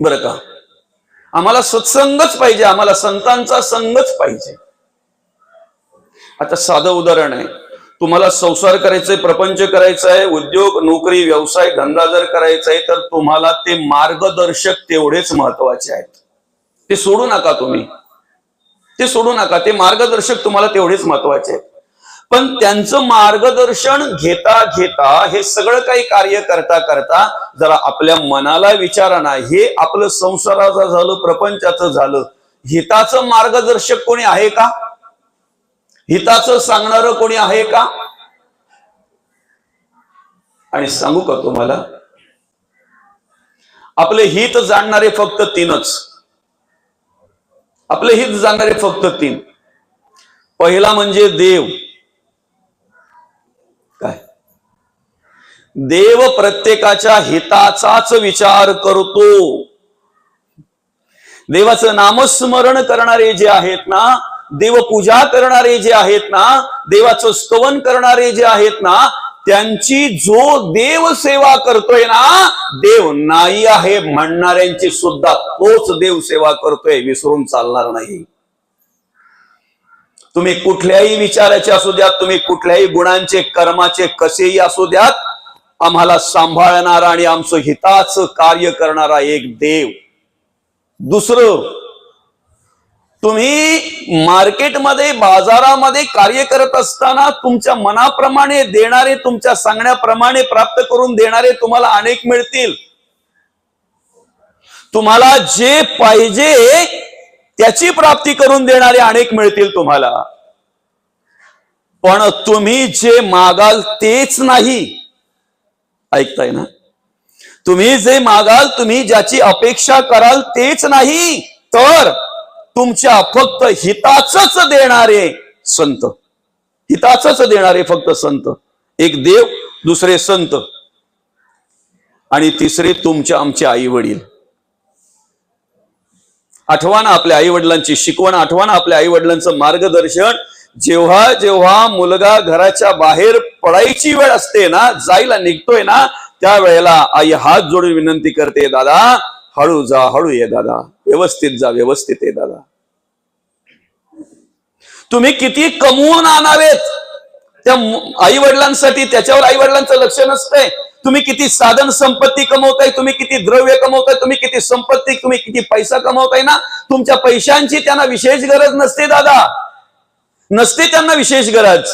बरं का? आम्हाला सत्संगच पाहिजे, आम्हाला संतांचा संगच पाहिजे. आता साधं उदाहरण आहे, तुम्हाला संसार करायचंय, प्रपंच करायचा आहे, उद्योग नोकरी व्यवसाय धंदा जर करायचा आहे, तर तुम्हाला ते मार्गदर्शक तेवढेच महत्वाचे आहेत. ते सोडू नका, तुम्ही ते सोडू नका. ते मार्गदर्शक तुम्हाला तेवढेच महत्वाचे आहेत. पण त्यांचं मार्गदर्शन घेता घेता हे सगळं काही कार्य करता करता जरा आपल्या मनाला विचारा ना, हे आपलं संसाराचं झालं, प्रपंचाचं झालं, हिताचं मार्गदर्शक कोणी आहे का? हिताचं सांगणारं कोणी आहे का? आणि सांगू का तुम्हाला, आपले हित जाणणारे फक्त तीनच. आपले हित जाणणारे फक्त तीन. पहिला म्हणजे देव. काय? देव प्रत्येकाच्या हिताचाच विचार करतो. देवाचं नामस्मरण करणारे जे आहेत ना, देवपूजा करणारे जे आहेत ना, देवाचं स्तवन करणारे जे आहेत ना, त्यांची जो देव सेवा करतोय ना, देव नाही आहे म्हणणाऱ्यांची सुद्धा तोच देव सेवा करतोय, विसरून चालणार नाही. तुम्ही कुठल्याही विचाराचे असू द्यात, तुम्ही कुठल्याही गुणांचे कर्माचे कसेही असू द्यात, आम्हाला सांभाळणारा आणि आमचं हिताचं कार्य करणारा एक देव. दुसरं, तुम्ही मार्केटमध्ये बाजारामध्ये कार्य करत असताना तुमच्या मनाप्रमाणे देणारे, तुमच्या सांगण्याप्रमाणे प्राप्त करून देणारे तुम्हाला अनेक मिळतील. तुम्हाला जे पाहिजे त्याची प्राप्ती करून देणारे अनेक मिळतील तुम्हाला. पण तुम्ही जे मागाल तेच नाही. ऐकताय ना? तुम्ही जे मागाल, तुम्ही ज्याची अपेक्षा कराल तेच नाही, तर तुमच्या फक्त हिताचंच देणारे संत. हिताचंच देणारे फक्त संत. एक देव, दुसरे संत, आणि तिसरे तुमच्या आमचे आई वडील. आठवा ना आपल्या आई वडिलांची शिकवण, आठवा ना आपल्या आई वडिलांचं मार्गदर्शन. जेव्हा जेव्हा मुलगा घराच्या बाहेर पडायची वेळ असते ना, जायला निघतोय ना, त्यावेळेला आई हात जोडून विनंती करते, दादा हळू जा, हळू ये दादा, व्यवस्थित जा, व्यवस्थित ये दादा. तुम्ही किती कमवून आणावेत त्या आई वडिलांसाठी, त्याच्यावर आई वडिलांचं लक्ष नसतंय. तुम्ही किती साधन संपत्ती कमवताय, तुम्ही किती द्रव्य कमवताय, तुम्ही किती संपत्ती, तुम्ही किती पैसा कमवताय ना, तुमच्या पैशांची त्यांना विशेष गरज नसते दादा, नसते त्यांना विशेष गरज.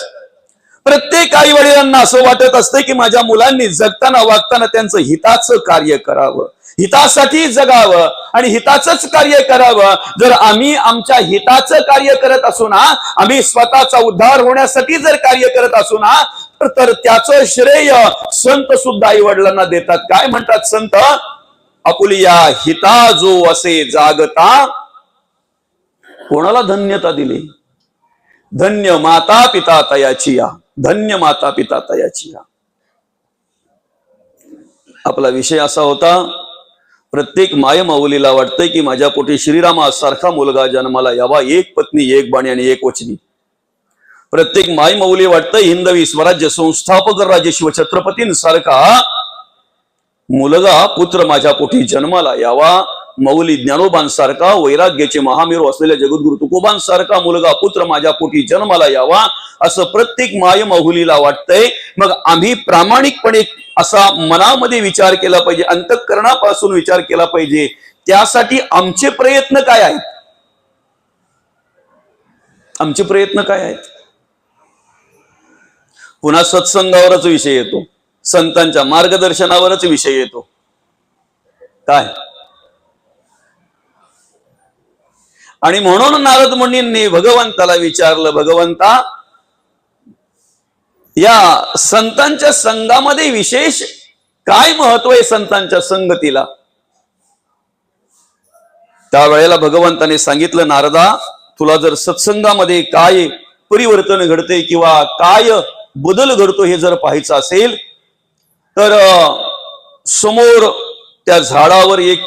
प्रत्येक आई वडिलांना असं वाटत असतं की माझ्या मुलांनी जगताना वागताना त्यांचं हिताचं कार्य करावं, हितासाठी जगावं आणि हिताचंच कार्य करावं. जर आम्ही आमच्या हिताचं कार्य करत असू ना, आम्ही स्वतःचा उद्धार होण्यासाठी जर कार्य करत असू ना, तर त्याचं श्रेय संत सुद्धा आई वडिलांना देतात. काय म्हणतात संत? आपुलिया हिता जो असे जागता, कोणाला धन्यता दिली? धन्य माता पिता तयाची या, धन्य माता पिता तयाची या. आपला विषय असा होता, प्रत्येक माय माऊलीला वाटतंय की माझ्या पोटी श्रीरामासारखा मुलगा जन्माला यावा, एक पत्नी एक बाणी आणि एक वचनी. प्रत्येक माय माऊली वाटतंय हिंदवी स्वराज्य संस्थापक राजे शिवछत्रपतींसारखा मुलगा पुत्र माझ्या पोटी जन्माला यावा. मौली ज्ञानोबांसारखा वैराग्याचे महामेरू असलेल्या जगद्गुरु तुकोबांसारखा मुलगा पुत्र माझ्या पोटी जन्माला यावा, असं प्रत्येक माय माऊलीला वाटतंय. मग आम्ही प्रामाणिकपणे असा मनामध्ये विचार केला पाहिजे, अंतःकरणापासून विचार केला पाहिजे. त्यासाठी आमचे प्रयत्न काय आहेत? आमचे प्रयत्न काय आहेत? पुन्हा सत्संगावरच विषय येतो, संतांच्या मार्गदर्शनावरच विषय येतो. काय? आणि म्हणून नारद मुनींनी भगवंताला विचारलं, भगवंता या संतांच्या संघामध्ये विशेष काय महत्व आहे संतांच्या संगतीला? त्यावेळेला भगवंताने सांगितलं, नारदा तुला जर सत्संगामध्ये काय परिवर्तन घडते किंवा काय बदल घडतो हे जर पाहायचं असेल, तर समोर त्या झाडावर एक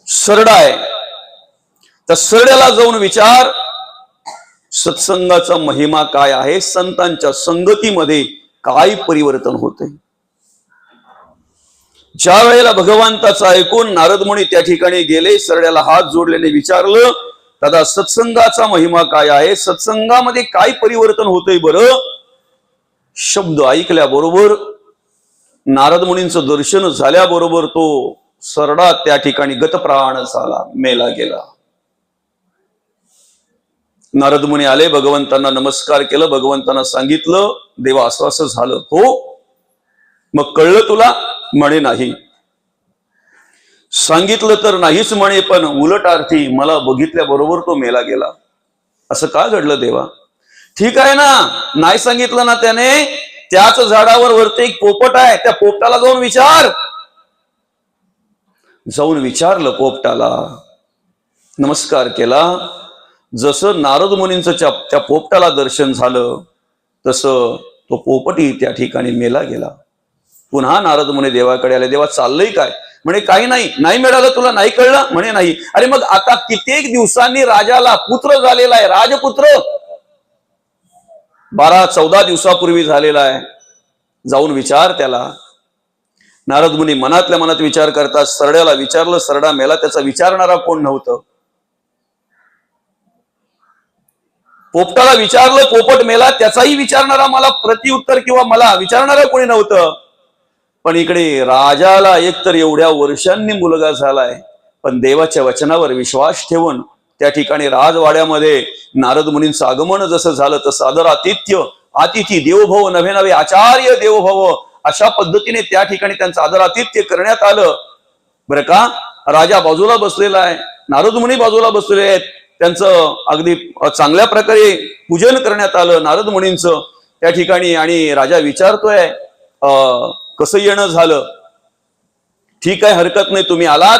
सरडा आहे, त्या सरड्याला जाऊन विचार सत्संगाचा महिमा काय आहे, संतांच्या संगतीमध्ये काय परिवर्तन होते. ज्या वेळेला भगवंताचं ऐकून नारद मुनी त्या ठिकाणी गेले, सरड्याला हात जोडल्याने विचारलं, दादा सत्संगाचा महिमा काय आहे, सत्संगामध्ये काय परिवर्तन होतंय बरं. शब्द ऐकल्याबरोबर नारद मुनींचं दर्शन झाल्याबरोबर तो सरडा त्या ठिकाणी गतप्राण झाला, मेला गेला. नारद मुनी आले, भगवंतांना नमस्कार केलं, भगवंतांना सांगितलं, देवा असं असं झालं. हो मग कळलं तुला? म्हणे नाही. सांगितलं तर नाहीच म्हणे, पण उलट अर्थी मला बघितल्याबरोबर तो मेला गेला. असं का घडलं देवा? ठीक आहे ना, नाही सांगितलं ना त्याने, त्याच झाडावर वरती एक पोपट आहे, त्या पोपटाला जाऊन विचार. जाऊन विचारलं पोपटाला, नमस्कार केला. जसं नारद मुनींचं त्या पोपटाला दर्शन झालं तसं तो पोपटही त्या ठिकाणी मेला गेला. पुन्हा नारद मुनी देवाकडे आले, देवा चाललंय काय? म्हणे काही नाही. नाही मिळालं तुला? नाही कळलं? म्हणे नाही. अरे मग आता कित्येक दिवसांनी राजाला पुत्र झालेला आहे, राजपुत्र 12-14 दिवसापूर्वी झालेला आहे, जाऊन विचार त्याला. नारद मुनी मनातल्या मनात विचार करतात. सरड्याला विचारलं, सरडा मेला, त्याचा विचारणारा कोण नव्हतं. पोपटाला विचारलं, पोपट मेला, त्याचाही विचारणारा मला प्रत्युत्तर किंवा मला विचारणारा कोणी नव्हतं. पण इकडे राजाला एकतर एवढ्या वर्षांनी मुलगा झालाय, पण देवाच्या वचनावर विश्वास ठेवून त्या ठिकाणी राजवाड्यामध्ये नारद मुनींचं आगमन जसं झालं तसं आदरातिथ्य, अतिथी देवभव नव्हे नव्हे आचार्य देवभव, अशा पद्धतीने त्या ठिकाणी त्यांचं आदरातिथ्य करण्यात आलं. बरं का, राजा बाजूला बसलेला आहे, नारद मुनी बाजूला बसलेले आहेत, त्यांचं अगदी चांगल्या प्रकारे पूजन करण्यात आलं नारद मुनींचं त्या ठिकाणी. आणि राजा विचारतोय कसं येणं झालं? ठीक आहे, हरकत नाही, तुम्ही आलात.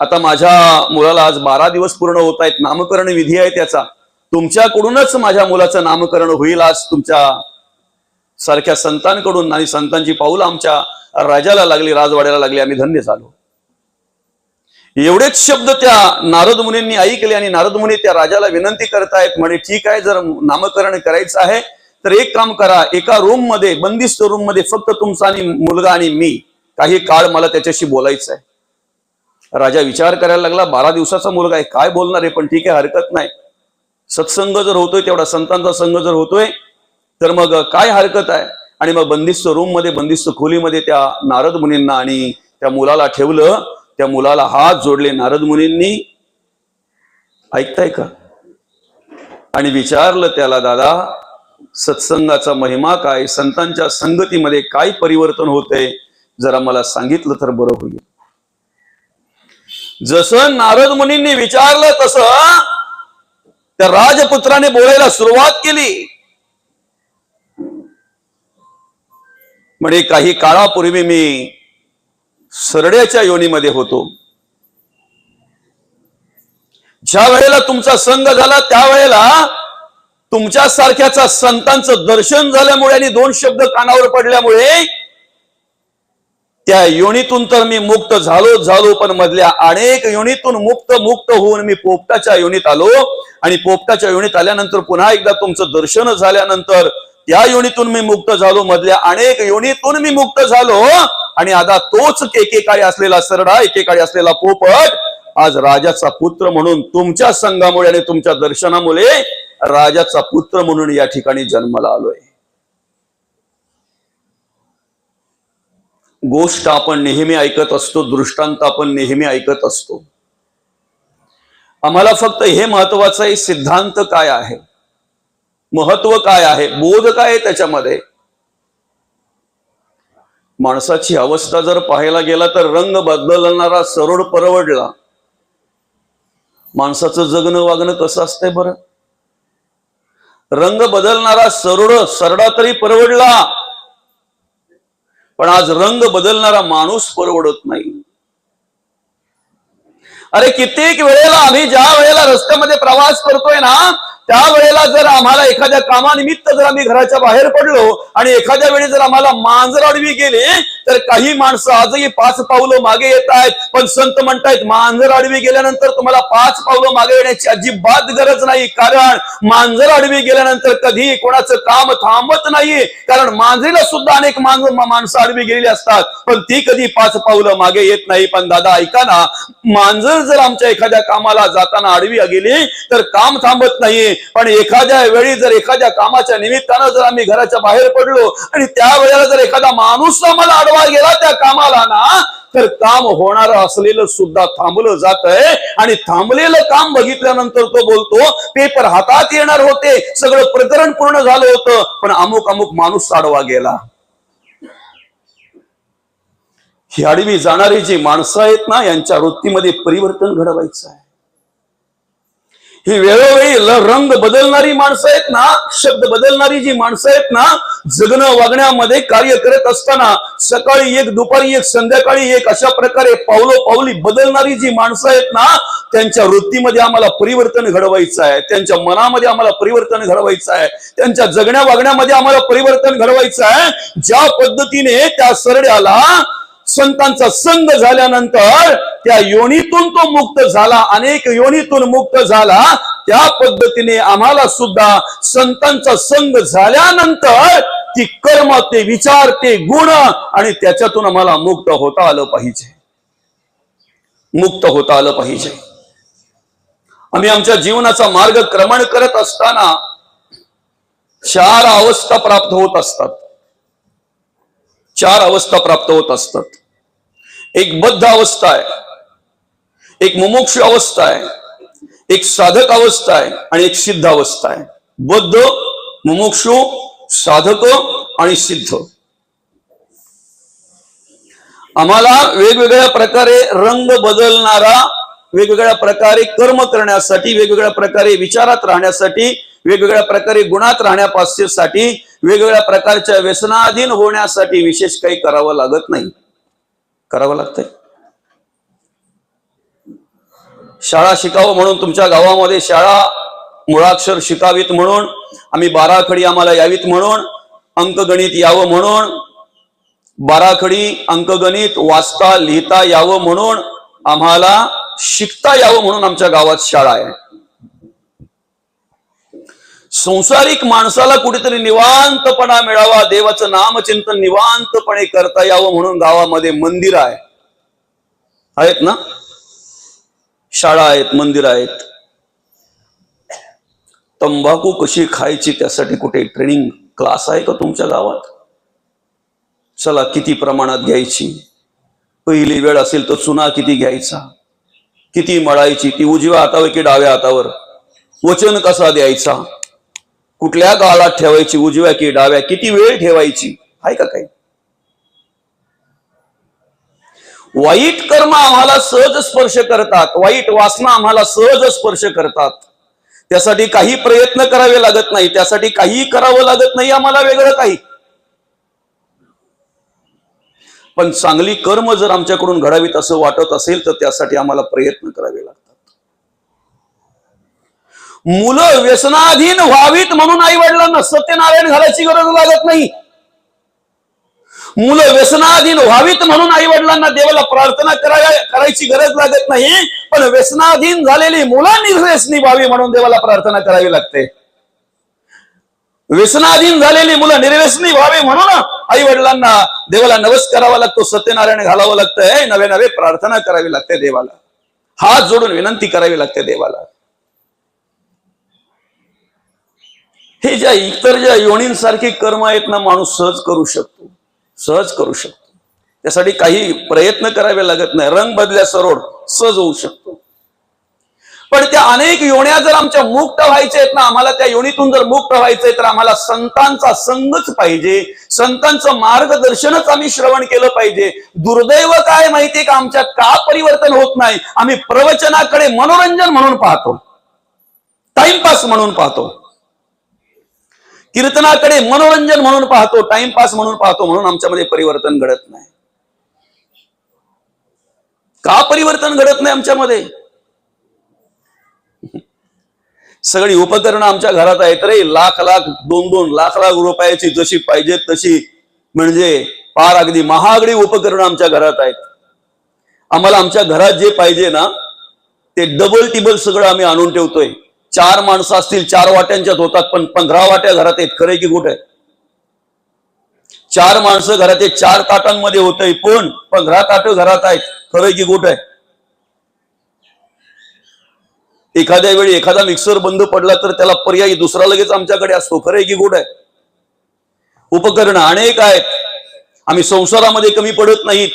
आता माझ्या मुलाला आज 12 दिवस पूर्ण होत आहेत, नामकरण विधी आहे त्याचा, तुमच्याकडूनच माझ्या मुलाचं नामकरण होईल आज, तुमच्या सारख्या संतांकडून. आणि संतांची पाऊल आमच्या राजाला लागली, राजवाड्याला लागली, आम्ही धन्य झालो. एवढेच शब्द त्या नारद मुनींनी ऐकले आणि नारद मुनी त्या राजाला विनंती करतायत, म्हणे ठीक आहे, जर नामकरण करायचं आहे तर एक काम करा, एका रूम मध्ये, बंदिस्त रूम मध्ये फक्त तुमचा आणि मुलगा आणि मी, काही काळ मला त्याच्याशी बोलायचं आहे. राजा विचार करायला लागला, 12 दिवसाचा मुलगा आहे, काय बोलणार आहे, पण ठीक आहे, हरकत नाही. सत्संग जर होतोय, तेवढा संतांचा संघ जर होतोय तर मग काय हरकत आहे. आणि मग बंदिस्त रूम मध्ये, बंदिस्त खोलीमध्ये त्या नारद मुनींना आणि त्या मुलाला ठेवलं. त्या मुलाला हात जोडले नारद मुनींनी, ऐकताय का, आणि विचारलं त्याला, दादा सत्संगाचा महिमा काय, संतांच्या संगतीमध्ये काय परिवर्तन होते, जरा मला सांगितलं तर बरं होईल. जसं नारद मुनींनी विचारलं तसं त्या राजपुत्राने बोलायला सुरुवात केली. म्हणजे काही काळापूर्वी मी सरड्याच्या योनीमध्ये होतो. ज्या वेळेला तुमचा संग झाला त्यावेळेला तुमच्या सारख्याचा संतांचं दर्शन झाल्यामुळे आणि 2 शब्द कानावर पडल्यामुळे त्या योनीतून तर मी मुक्त झालो, पण मधल्या अनेक योनीतून मुक्त होऊन मी पोपटाच्या योनीत आलो. आणि पोपटाच्या योनीत आल्यानंतर पुन्हा एकदा तुमचं दर्शन झाल्यानंतर त्या योनीतून मी मुक्त झालो, मधल्या अनेक योनीतून मी मुक्त झालो. आणि आता तोच एकेकाळी असलेला सरडा, एकेकाळी असलेला पोपट आज राजाचा पुत्र म्हणून तुमच्या संघामुळे आणि तुमच्या दर्शनामुळे राजाचा पुत्र म्हणून या ठिकाणी जन्माला आलोय. गोष्ट आपण नेहमी ऐकत असतो, दृष्टांत आपण नेहमी ऐकत असतो. आम्हाला फक्त हे महत्वाचं आहे, सिद्धांत काय आहे, महत्व काय आहे, बोध काय आहे त्याच्यामध्ये. माणसाची अवस्था जर पाहायला गेला तर रंग बदलणारा सरोड परवडला. माणसाचं जगणं वागणं कसं असतंय बरं? रंग बदलणारा सरडा तरी परवडला, पण आज रंग बदलणारा माणूस परवडत नाही. अरे कित्येक वेळेला आम्ही ज्या वेळेला रस्त्यामध्ये प्रवास करतोय ना, त्यावेळेला जर आम्हाला एखाद्या कामानिमित्त जर आम्ही घराच्या बाहेर पडलो आणि एखाद्या वेळी जर आम्हाला मांजर आडवी गेली, तर काही माणसं आजही 5 पावलं मागे येत आहेत, पण संत म्हणतायत मांजर आडवी गेल्यानंतर तुम्हाला 5 पावलं मागे येण्याची अजिबात गरज नाही. कारण मांजर आडवी गेल्यानंतर कधी कोणाचं काम थांबत नाही. कारण मांजरीला सुद्धा अनेक माणसं आडवी गेलेली असतात, पण ती कधी 5 पावलं मागे येत नाही. पण दादा ऐका ना, मांजर जर आमच्या एखाद्या कामाला जाताना आडवी गेली तर काम थांबत नाही. पण एखाद्या वेळी जर एखाद्या कामाच्या निमित्तानं जर आम्ही घराच्या बाहेर पडलो आणि त्यावेळेला जर एखादा माणूस आम्हाला आडवा गेला त्या कामाला ना, तर काम होणार असलेलं सुद्धा थांबलं जात आहे. आणि थांबलेलं काम बघितल्यानंतर तो बोलतो, पेपर हातात येणार होते, सगळं प्रकरण पूर्ण झालं होतं, पण अमुक अमुक माणूस आडवा गेला. ही आडवी जाणारी जी माणसं आहेत ना, यांच्या वृत्तीमध्ये परिवर्तन घडवायचं आहे. ही वेळोवेळी रंग बदलणारी माणसं आहेत ना, शब्द बदलणारी जी माणसं आहेत ना, जगणं वागण्यामध्ये कार्य करत असताना सकाळी एक, दुपारी एक, संध्याकाळी एक, अशा प्रकारे पावलोपावली बदलणारी जी माणसं आहेत ना, त्यांच्या वृत्तीमध्ये आम्हाला परिवर्तन घडवायचं आहे. त्यांच्या मनामध्ये आम्हाला परिवर्तन घडवायचं आहे. त्यांच्या जगण्या वागण्यामध्ये आम्हाला परिवर्तन घडवायचं आहे. ज्या पद्धतीने त्या सरड्याला संतांचा संग झाल्यानंतर त्या योनीतून तो मुक्त झाला, अनेक योनीतून मुक्त झाला, त्या पद्धतीने आम्हाला सुद्धा संतांचा संग झाल्यानंतर ती कर्म, ते विचार, ते गुण आणि त्याच्यातून आम्हाला मुक्त होता आलं पाहिजे. मुक्त होता आलं पाहिजे. आम्ही आमच्या जीवनाचा मार्ग क्रमण करत असताना 4 अवस्था प्राप्त होत असतात. 4 अवस्था प्राप्त होत असतात. एक बद्ध अवस्था आहे, एक मुमुक्षु अवस्था आहे, एक साधक अवस्था आहे आणि एक सिद्ध अवस्था आहे. बद्ध, मुमुक्षु, साधक आणि सिद्ध. आम्हाला वेगवेगळ्या प्रकारे रंग बदलणारा, वेगवेगळ्या प्रकारे कर्म करण्यासाठी, वेगवेगळ्या प्रकारे विचारात राहण्यासाठी, वेगवेगळ्या प्रकारे गुणात राहण्यापासून, वेगवेगळ्या प्रकारच्या व्यसनाधीन होण्यासाठी विशेष काही करावं लागत नाही. करावं लागतंय. शाळा शिकावं म्हणून तुमच्या गावामध्ये शाळा, मुळाक्षर शिकावीत म्हणून, आम्ही 12 खडी आम्हाला यावीत म्हणून, अंकगणित यावं म्हणून, 12 खडी अंकगणित वाचता लिहिता यावं म्हणून, आम्हाला शिकता यावं म्हणून आमच्या गावात शाळा आहे. संसारिक माणसाला कुठेतरी निवांतपणा मिळावा, देवाचं नामचिंतन निवांतपणे करता यावं म्हणून गावामध्ये मंदिर आहेत ना, शाळा आहेत, मंदिर आहेत. तंबाखू कशी खायची त्यासाठी कुठे ट्रेनिंग क्लास आहे का तुमच्या गावात? चला, किती प्रमाणात घ्यायची, पहिली वेळ असेल तर चुना किती घ्यायचा, किती मळायची, ती उजव्या हातावर की डाव्या हातावर, वचन कसा द्यायचा, कुठल्या गाळात ठेवायची, उजव्या की डाव्या, किती वेळ ठेवायची, आहे का काही? वाईट कर्म आम्हाला सहज स्पर्श करतात, वाईट वासना आम्हाला सहज स्पर्श करतात. त्यासाठी काही प्रयत्न करावे लागत नाही, त्यासाठी काही करावं लागत नाही आम्हाला वेगळं काही. पण चांगली कर्म जर आमच्याकडून घडावीत असं वाटत असेल तर त्यासाठी आम्हाला प्रयत्न करावे लागतात. मुलं व्यसनाधीन व्हावीत म्हणून आई वडिलांना सत्यनारायण घालायची गरज लागत नाही. मुलं व्यसनाधीन व्हावीत म्हणून आई वडिलांना देवाला प्रार्थना करायची गरज लागत नाही. पण व्यसनाधीन झालेली मुलं निर्व्यसनी व्हावी म्हणून देवाला प्रार्थना करावी लागते. व्यसनाधीन झालेली मुलं निर्व्यसनी व्हावी म्हणून आई वडिलांना देवाला नवस करावा लागतो, सत्यनारायण घालावं लागतंय, नवे नवे प्रार्थना करावी लागते देवाला, हात जोडून विनंती करावी लागते देवाला. हे इतर ज्या योनींसारखी कर्म आहेत ना, माणूस सहज करू शकतो, सहज करू शकतो. त्यासाठी काही प्रयत्न करावे लागत नाही, रंग बदल्या सरोड सहज होऊ शकतो. पण त्या अनेक योन्या जर आमच्या मुक्त व्हायच्या आहेत ना, आम्हाला त्या योनीतून जर मुक्त व्हायचंय तर आम्हाला संतांचा संगच पाहिजे, संतांचं मार्गदर्शनच आम्ही श्रवण केलं पाहिजे. दुर्दैव काय माहितीये का, आमच्यात का परिवर्तन होत नाही? आम्ही प्रवचनाकडे मनोरंजन म्हणून पाहतो, टाइमपास म्हणून पाहतो, कीर्तनाकडे मनोरंजन म्हणून पाहतो, टाइमपास म्हणून पाहतो, म्हणून आमच्यामध्ये परिवर्तन घडत नाही. का परिवर्तन घडत नाही आमच्यामध्ये? सगळी उपकरणं आमच्या घरात आहेत रे, लाख लाख 2-2 लाख लाख रुपयाची जशी पाहिजे तशी, म्हणजे फार अगदी महागडी उपकरणं आमच्या घरात आहेत. आम्हाला आमच्या घरात जे पाहिजे ना ते डबल टिबल सगळं आम्ही आणून ठेवतोय. 4 माणसं असतील 4 वाट्यांच्यात होतात, पण 15 वाट्या घरात आहेत. खरंय की कुठे? 4 माणसं घरात आहेत, 4 ताटांमध्ये होतंय, पण 15 ताटं घरात आहेत. खरंय की कुठे? एखाद्या वेळी एखादा मिक्सर बंद पडला तर त्याला पर्यायी दुसरा लगेच आमच्याकडे असतो. खरंय की कुठे? उपकरणं अनेक आहेत. आम्ही संसारामध्ये कमी पडत नाहीत,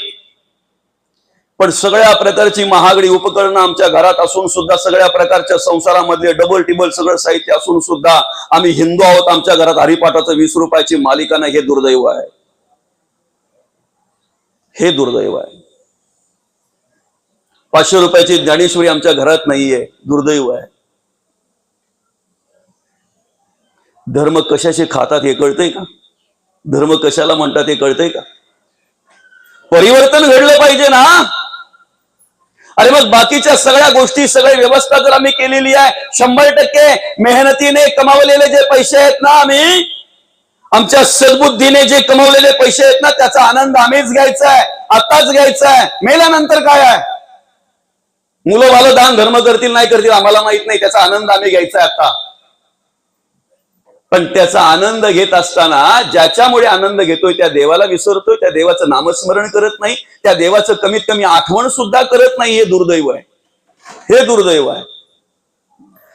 पण सगळ्या प्रकारची महागडी उपकरणं आमच्या घरात असून सुद्धा, सगळ्या प्रकारच्या संसारामधले डबल टिबल सगळं साहित्य असून सुद्धा आम्ही हिंदू आहोत. आमच्या घरात हरिपाठाचं 20 रुपयाची मालिका नाही. हे दुर्दैव आहे, हे दुर्दैव आहे. 500 रुपयाची ज्ञानेश्वरी आमच्या घरात नाहीये. दुर्दैव आहे. धर्म कशाचे खातात हे कळतंय का? धर्म कशाला म्हणतात हे कळतंय का? परिवर्तन घडलं पाहिजे ना. अरे मग बाकीच्या सगळ्या गोष्टी, सगळी व्यवस्था जर आम्ही केलेली आहे, 100% मेहनतीने कमावलेले जे पैसे आहेत ना, आम्ही आमच्या सद्बुद्धीने जे कमावलेले पैसे आहेत ना, त्याचा आनंद आम्हीच घ्यायचा आहे, आताच घ्यायचा आहे. मेल्यानंतर काय आहे? मुलं बालं दान धर्म करतील नाही करतील आम्हाला माहित नाही, त्याचा आनंद आम्ही घ्यायचा आहे आता. पण त्याचा आनंद घेत असताना ज्याच्यामुळे आनंद घेतोय त्या देवाला विसरतोय, त्या देवाचं नामस्मरण करत नाही, त्या देवाचं कमीत कमी आठवण सुद्धा करत नाही. हे दुर्दैव आहे, हे दुर्दैव आहे.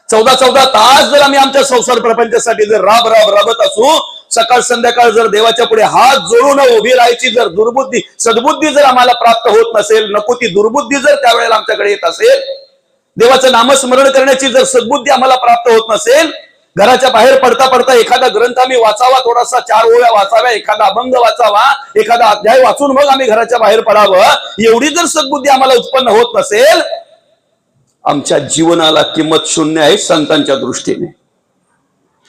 14-14 तास जर आम्ही आमच्या संसार प्रपंचासाठी जर राबत असू, सकाळ संध्याकाळ जर देवाच्या पुढे हात जोडून उभी राहायची जर दुर्बुद्धी सद्बुद्धी जर आम्हाला प्राप्त होत नसेल, नको ती दुर्बुद्धी जर त्यावेळेला आमच्याकडे येत असेल, देवाचं नामस्मरण करण्याची जर सद्बुद्धी आम्हाला प्राप्त होत नसेल, घराच्या बाहेर पडता पडता एखादा ग्रंथ आम्ही वाचावा, थोडासा 4 ओव्या वाचाव्या, एखादा अभंग वाचावा, एखादा अध्याय वाचून मग आम्ही घराच्या बाहेर पडावं, एवढी जर सद्बुद्धी आम्हाला उत्पन्न होत नसेल, आमच्या जीवनाला किंमत शून्य आहे संतांच्या दृष्टीने.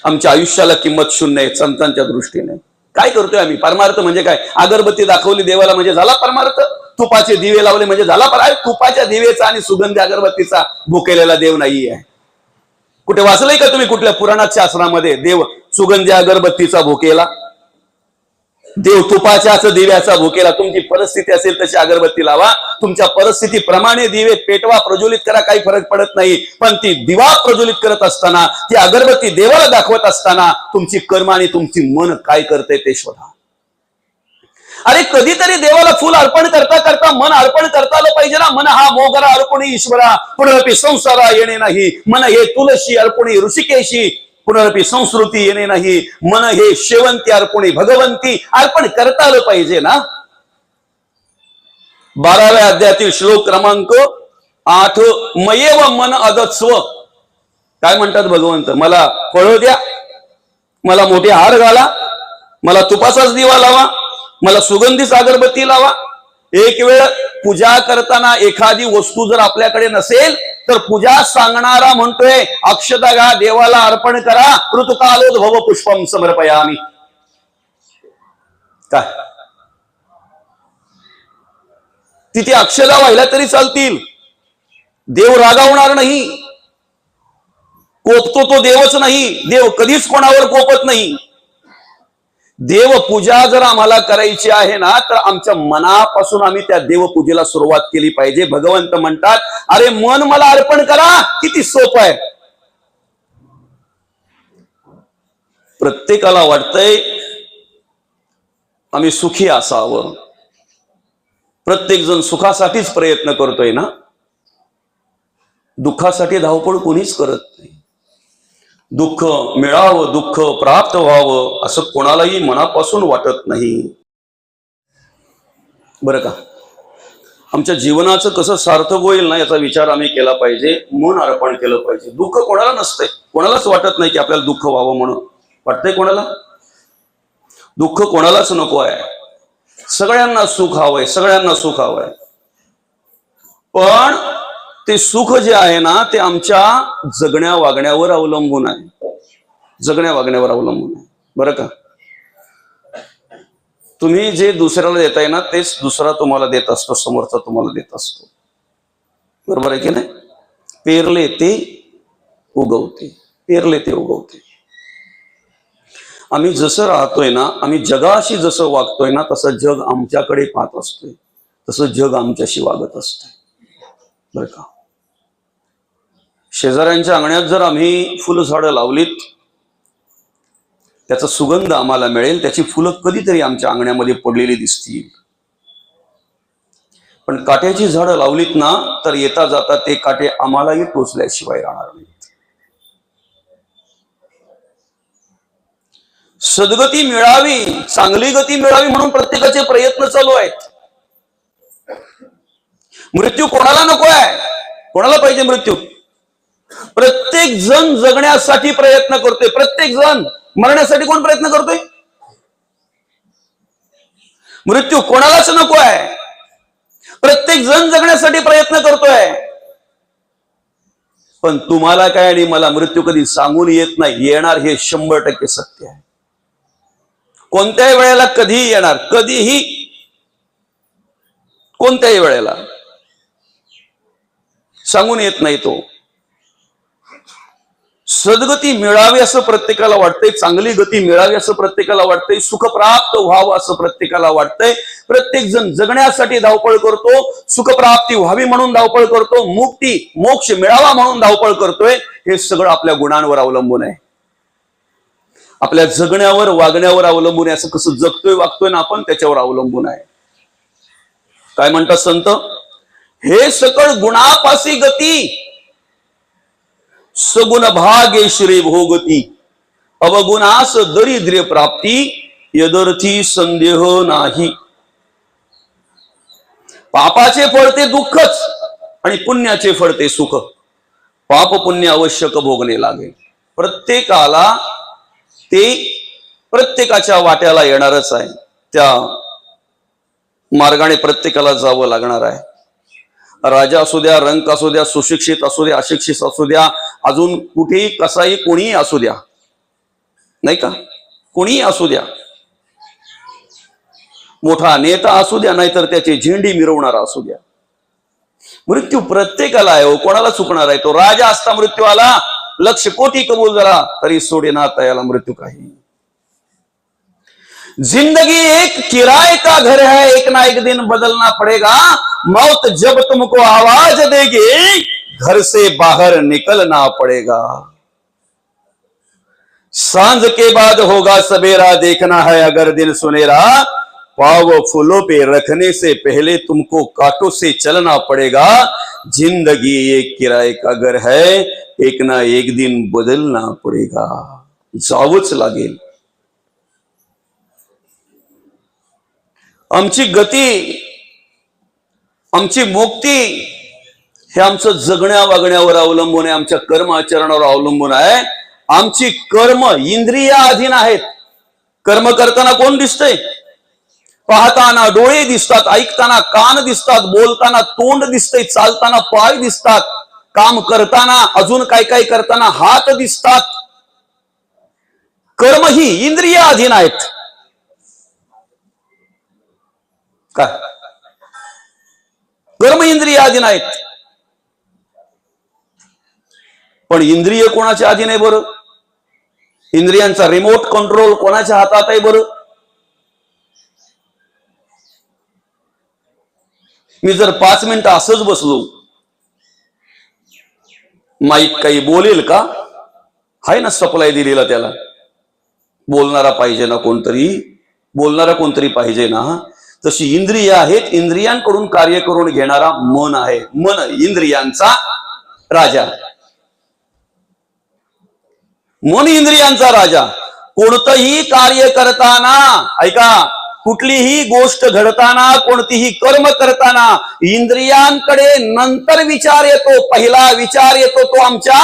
आमच्या आयुष्याला किंमत शून्य आहे संतांच्या दृष्टीने. काय करतोय आम्ही? परमार्थ म्हणजे काय? अगरबत्ती दाखवली देवाला म्हणजे झाला परमार्थ? तुपाचे दिवे लावले म्हणजे झाला परमार्थ? तुपाच्या दिवेचा आणि सुगंधी अगरबत्तीचा भुकेलेला देव नाही आहे. कुठे वाचलंय का तुम्ही कुठल्या पुराणात शास्त्रामध्ये देव सुगंधी अगरबत्तीचा भुकेला, देव तुपाच्याच दिव्याचा भुकेला? तुमची परिस्थिती असेल तशी अगरबत्ती लावा, तुमच्या परिस्थितीप्रमाणे दिवे पेटवा, प्रज्वलित करा, काही फरक पडत नाही. पण ती दिवा प्रज्वलित करत असताना, ती अगरबत्ती देवाला दाखवत असताना तुमची कर्म आणि तुमची मन काय करते ते शोधा. अरे कधीतरी देवाला फुल अर्पण करता करता मन अर्पण करता आलं पाहिजे ना. मन हा मोगरा अर्पणी ईश्वरा पुनरपी संसारा येणे नाही. मन हे तुलसी अर्पणी ऋषिकेशी पुनरपी संस्कृती येणे नाही. मन हे शेवंती अर्पणी भगवंती अर्पण करता आलं पाहिजे ना. 12व्या अध्यायातील श्लोक क्रमांक 8, मयेव मन अदत्स्व. काय म्हणतात भगवंत? मला फळं द्या, मला मोठे हार घाला, मला तुपाचाच दिवा लावा, मला सुगंधीच अगरबत्ती लावा. एक वेळ पूजा करताना एखादी वस्तू जर आपल्याकडे नसेल तर पूजा सांगणारा म्हणतोय अक्षता घ्या, देवाला अर्पण करा, ऋतुकालोद्भव पुष्पम समर्पयामी. काय तिथे अक्षता व्हायला तरी चालतील, देव रागावणार नाही. कोपतो तो देवच नाही, देव कधीच कोणावर कोपत नाही. देव पूजा जर आम्हाला करायची आहे ना तर आमच्या मनापासून आम्ही त्या देवपूजेला सुरुवात केली पाहिजे. भगवंत म्हणतात, अरे मन मला अर्पण करा. किती सोपं आहे. प्रत्येकाला वाटतंय आम्ही सुखी असावं, प्रत्येक जण सुखासाठीच प्रयत्न करतोय ना, दुःखासाठी धावपळ कोणीच करत नाही. दुःख मिळावं, दुःख प्राप्त व्हावं असं कोणालाही मनापासून वाटत नाही. बरं का? आमच्या जीवनाचं कसं सार्थक होईल ना याचा विचार आम्ही केला पाहिजे. मन अर्पण केलं पाहिजे. दुःख कोणाला नसतंय, कोणालाच वाटत नाही की आपल्याला दुःख व्हावं म्हणून. वाटतंय कोणाला? दुःख कोणालाच नको आहे. सगळ्यांना सुख हवंय, सगळ्यांना सुख हवंय. पण ते सुख जे आहे ना ते आमच्या जगण्या वागण्यावर अवलंबून आहे. जगण्या वागण्यावर अवलंबून आहे. बरं का? तुम्ही जे दुसऱ्याला देताय ना तेच दुसरा तुम्हाला देत असतो, समोरचा तुम्हाला देत असतो. बरोबर आहे की नाही? पेरले ते उगवते. पेरले ते उगवते. आम्ही जसं राहतोय ना, आम्ही जगाशी जसं वागतोय ना, तसं जग आमच्याकडे पाहत असतोय, तसं जग आमच्याशी वागत असतंय. बरं का? शेजाऱ्यांच्या अंगणात जर आम्ही फुलझाडं लावलीत, त्याचा सुगंध आम्हाला मिळेल, त्याची फुलं कधीतरी आमच्या अंगणामध्ये पडलेली दिसतील. पण काट्याची झाडं लावलीत ना, तर येता जाता ते काटे आम्हालाही टोचल्याशिवाय राहणार नाहीत. सद्गती मिळावी, चांगली गती मिळावी म्हणून प्रत्येकाचे प्रयत्न चालू आहेत. मृत्यू कोणाला नको आहे? कोणाला पाहिजे मृत्यू? प्रत्येक जण जगण्यासाठी प्रयत्न करतोय. प्रत्येक जण मरण्यासाठी कोण प्रयत्न करतोय? मृत्यू कोणालाच नको आहे. प्रत्येक जण जगण्यासाठी प्रयत्न करतोय. पण तुम्हाला काय आणि मला मृत्यू कधी सांगून येत नाही. येणार हे 100% सत्य आहे. कोणत्याही वेळेला कधीही येणार, कधीही, कोणत्याही वेळेला सांगून येत नाही तो. सद्गती मिळावी असं प्रत्येकाला वाटतंय, चांगली गती मिळावी असं प्रत्येकाला वाटतंय, सुख प्राप्त व्हावं असं प्रत्येकाला वाटतंय. प्रत्येक जण जगण्यासाठी धावपळ करतो, सुखप्राप्ती व्हावी म्हणून धावपळ करतो, मुक्ती मोक्ष मिळावा म्हणून धावपळ करतोय. हे सगळं आपल्या गुणांवर अवलंबून आहे, आपल्या जगण्यावर वागण्यावर अवलंबून आहे. असं कसं जगतोय वागतोय ना आपण, त्याच्यावर अवलंबून आहे. काय म्हणतात संत? हे सकळ गुणापासी गती, सगुण भाग्यश्री भोगती, अवगुणास दरिद्र्य प्राप्ती, यदर्थी संदेह नाही. पापाचे फळ ते दुःखच आणि पुण्याचे फळ ते सुख. पाप पुण्य आवश्यक भोगणे लागेल. प्रत्येकाला ते प्रत्येकाच्या वाट्याला येणारच आहे. त्या मार्गाने प्रत्येकाला जावं लागणार आहे. राजा असू द्या, रंक असू द्या, सुशिक्षित असू द्या, अशिक्षित असू द्या, अजून कुठेही कसाही कोणीही असू द्या, नाही का, कोणीही असू द्या, मोठा नेता असू द्या, नाहीतर त्याची झेंडी मिरवणारा असू द्या, मृत्यू प्रत्येकाला आहे. कोणाला चुकणार आहे? तो राजा असता मृत्यू आला, 1,00,000 कोटी कबूल झाला तरी सोडेना त्याला मृत्यू काही. जिंदगी एक किराए का घर है, एक ना एक दिन बदलना पड़ेगा. मौत जब तुमको आवाज देगी, घर से बाहर निकलना पड़ेगा. सांझ के बाद होगा सवेरा, देखना है अगर दिन सुनेरा. पाव फूलों पे रखने से पहले तुमको कांटों से चलना पड़ेगा. जिंदगी एक किराए का घर है, एक ना एक दिन बदलना पड़ेगा. जावंच लागेल. आमची गती, आमची मुक्ती हे आमचं जगण्या वागण्यावर अवलंबून आहे, आमच्या कर्म आचरणावर अवलंबून आहे. आमची कर्म इंद्रिया अधीन आहेत. कर्म करताना कोण दिसतंय? पाहताना डोळे दिसतात, ऐकताना कान दिसतात, बोलताना तोंड दिसतंय, चालताना पाय दिसतात, काम करताना अजून काय काय करताना हात दिसतात. कर्म ही इंद्रिया अधीन आहेत. काय? कर्म इंद्रिया अधीन आहेत. पण इंद्रिय कोणाच्या अधीन आहे बरं? इंद्रियांचा रिमोट कंट्रोल कोणाच्या हातात आहे बरं? मी जर 5 मिनिटं असंच बसलो, माईक काही बोलेल का? आहे ना सप्लाय दिलेला त्याला. बोलणारा पाहिजे ना कोणतरी, बोलणारा कोणतरी पाहिजे ना. तशी इंद्रिय आहेत, इंद्रियांकडून कार्य करून घेणारा मन आहे. मन इंद्रियांचा राजा. मन इंद्रियांचा राजा. कोणतंही कार्य करताना, ऐका, कुठलीही गोष्ट घडताना, कोणतीही कर्म करताना इंद्रियांकडे नंतर विचार येतो, पहिला विचार येतो तो आमच्या.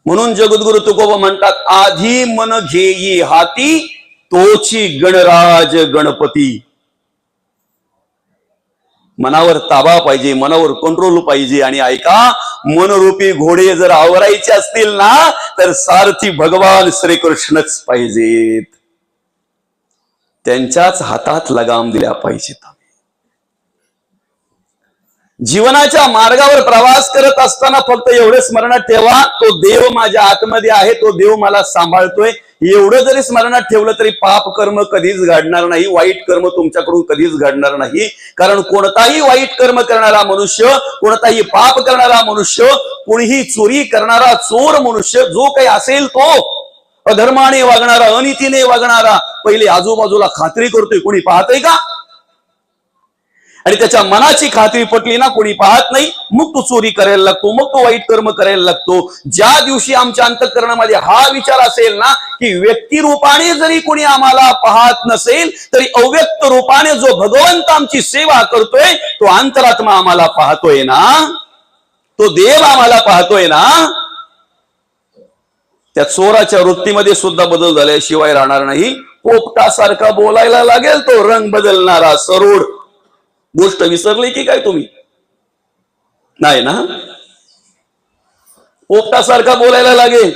म्हणून जगद्गुरु तुकोबा म्हणतात, आधी मन घेई हाती, तोची गणराज गणपती. मनावर ताबा पाहिजे, मनावर कंट्रोल पाहिजे. आणि ऐका, मनरूपी घोडे जर आवरायचे असतील ना, तर सारथी भगवान श्रीकृष्णच पाहिजेत. त्यांच्याच हातात लगाम दिल्या पाहिजेत. जीवनाच्या मार्गावर प्रवास करत असताना फक्त एवढं स्मरणात ठेवा, तो देव माझ्या आतमध्ये आहे, तो देव मला सांभाळतोय. एवढं जरी स्मरणात ठेवलं तरी पाप कर्म कधीच घडणार नाही, वाईट कर्म तुमच्याकडून कधीच घडणार नाही. कारण कोणताही वाईट कर्म करणारा मनुष्य, कोणताही पाप करणारा मनुष्य, कोणीही चोरी करणारा चोर मनुष्य, जो काही असेल तो अधर्माने वागणारा, अनितीने वागणारा, पहिले आजूबाजूला खात्री करतोय, कोणी पाहतोय का? आणि त्याच्या मनाची खात्री पटली ना, कोणी पाहत नाही, मग तो चोरी करायला लागतो, मग तो वाईट कर्म करायला लागतो. ज्या दिवशी आमच्या अंतःकरणामध्ये हा विचार असेल ना की व्यक्ती रूपाने जरी कोणी आम्हाला पाहत नसेल तरी अव्यक्त रूपाने जो भगवंत आमची सेवा करतोय, तो अंतरात्मा आम्हाला पाहतोय ना, तो देव आम्हाला पाहतोय ना, त्या चोराच्या वृत्तीमध्ये सुद्धा बदल झाल्याशिवाय राहणार नाही. पोपटासारखा बोलायला लागेल तो रंग बदलणारा सरोड. गोष्ट विसरली की काय तुम्ही? नाही ना? पोपटासारखा बोलायला लागेल.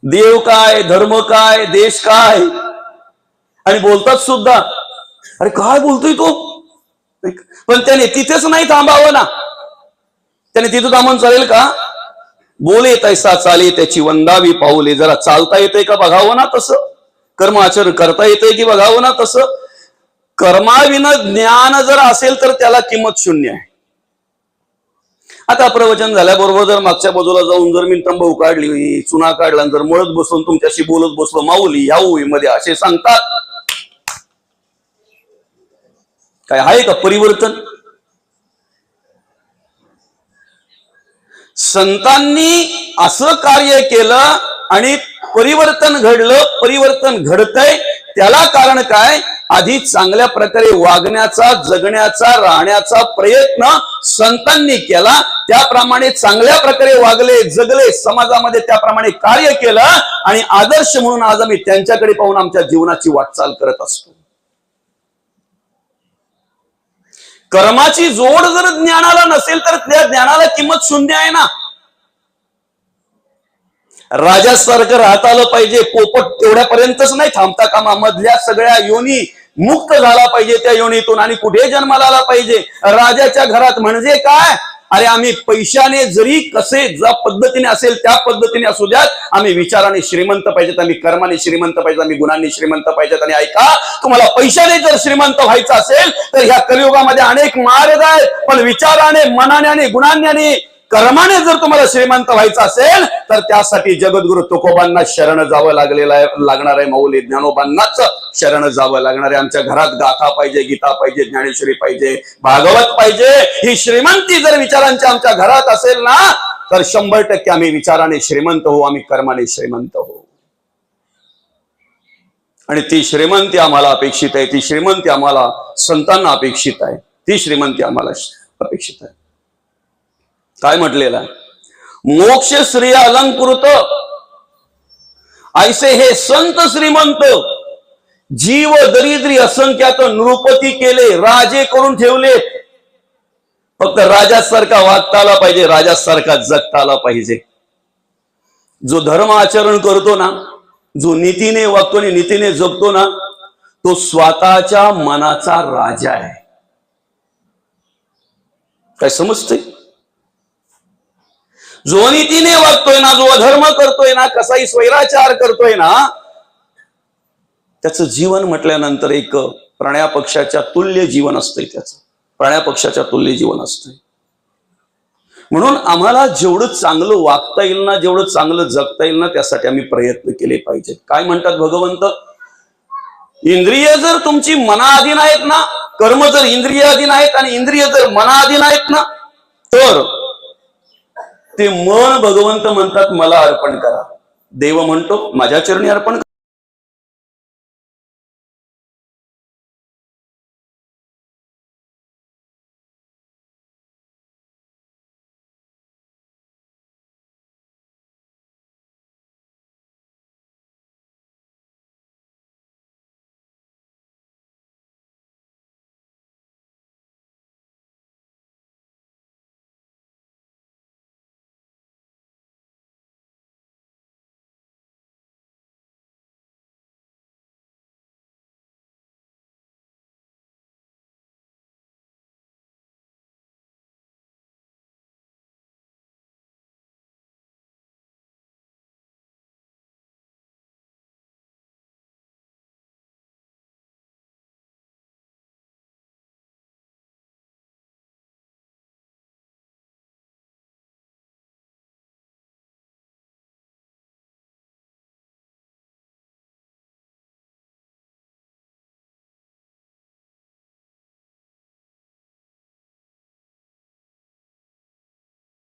देव काय, धर्म काय, देश काय, आणि बोलतात सुद्धा. अरे काय बोलतोय तो? पण त्याने तिथेच नाही थांबावं ना. त्याने तिथं थांबून चालेल का? बोले तैसा चाले त्याची वंदावी पाऊले. जरा चालता येते का बघावं ना तसं. कर्म आचरण करता येते की बघावं ना तसं. कर्माविना ज्ञान जर असेल तर त्याला किंमत शून्य आहे. आता प्रवचन झाल्याबरोबर जर मागच्या बाजूला जाऊन जर मी तंबाखू काढली, चुना काढला, जर मळत बसून तुमच्याशी बोलत बसलो, माऊली याऊ मध्ये असे सांगतात, काय आहे का परिवर्तन? संतांनी असं कार्य केलं आणि परिवर्तन घडलं, परिवर्तन घडतंय. त्याला कारण काय? आधी चांगल्या प्रकारे वागण्याचा, जगण्याचा, राहण्याचा प्रयत्न संतांनी केला. त्याप्रमाणे चांगल्या प्रकारे वागले, जगले, समाजामध्ये त्याप्रमाणे कार्य केलं आणि आदर्श म्हणून आज आम्ही त्यांच्याकडे पाहून आमच्या जीवनाची वाटचाल करत असतो. कर्माची जोड जर ज्ञानाला नसेल तर त्या ज्ञानाला किंमत शून्य आहे ना. राजासारखं राहता आलं पाहिजे. पोपट तेवढ्यापर्यंतच नाही थांबता कामा, मधल्या सगळ्या योनी मुक्त झाला पाहिजे त्या योनीतून आणि कुठे जन्माला आला पाहिजे. राजाच्या घरात म्हणजे काय? अरे आम्ही पैशाने जरी कसे ज्या पद्धतीने असेल त्या पद्धतीने असू द्यात, आम्ही विचाराने श्रीमंत पाहिजेत, आम्ही कर्माने श्रीमंत पाहिजेत, आम्ही गुणांनी श्रीमंत पाहिजेत. आणि ऐका, तुम्हाला पैशाने जर श्रीमंत व्हायचं असेल तर ह्या कलियुगामध्ये अनेक मार्ग आहेत, पण विचाराने, मनाने आणि गुणांनी, कर्माने जर तुम्हाला श्रीमंत व्हायचं असेल तर त्यासाठी जगद्गुरु तुकोबांना शरण जावं लागणार आहे. माऊली ज्ञानोबांनाच शरण जावं लागणार आहे. आमच्या घरात गाथा पाहिजे, गीता पाहिजे, ज्ञानेश्वरी पाहिजे, भागवत पाहिजे. ही श्रीमंती जर विचारांच्या आमच्या घरात असेल ना तर 100% आम्ही विचाराने श्रीमंत होऊ, आम्ही कर्माने श्रीमंत होऊ. आणि ती श्रीमंती आम्हाला अपेक्षित आहे, ती श्रीमंती आम्हाला संतांना अपेक्षित आहे, ती श्रीमंती आम्हाला अपेक्षित आहे. काय म्हटलेलं आहे? मोक्ष श्रेय अलंकृत ऐसे हे संत श्रीमंत, जीव दरिद्री असंख्यात नृपती केले, राजे करून ठेवले. फक्त राजासारखा वागता आला पाहिजे, राजासारखा जगता आला पाहिजे. जो धर्म आचरण करतो ना, जो नीतीने वागतो आणि नीतीने जगतो ना, तो स्वतःच्या मनाचा राजा आहे. काय समजते? जो नीतीने वागतोय ना, जो अधर्म करतोय ना, कसाही स्वैराचार करतोय ना, त्याचं जीवन म्हटल्यानंतर एक प्राण्या पक्षाच्या तुल्य जीवन असतंय. त्याचं प्राण्या पक्षाच्या तुल्य जीवन असतंय. म्हणून आम्हाला जेवढं चांगलं वागता येईल ना, जेवढं चांगलं जगता येईल ना, त्यासाठी आम्ही प्रयत्न केले पाहिजेत. काय म्हणतात भगवंत? इंद्रिय जर तुमची मनाधीन आहेत ना, कर्म जर इंद्रियाधीन आहेत आणि इंद्रिय जर मनाधीन आहेत ना, तर ते मन भगवंत म्हणतात मला अर्पण करा. देव म्हणतो माझ्या चरणी अर्पण करा.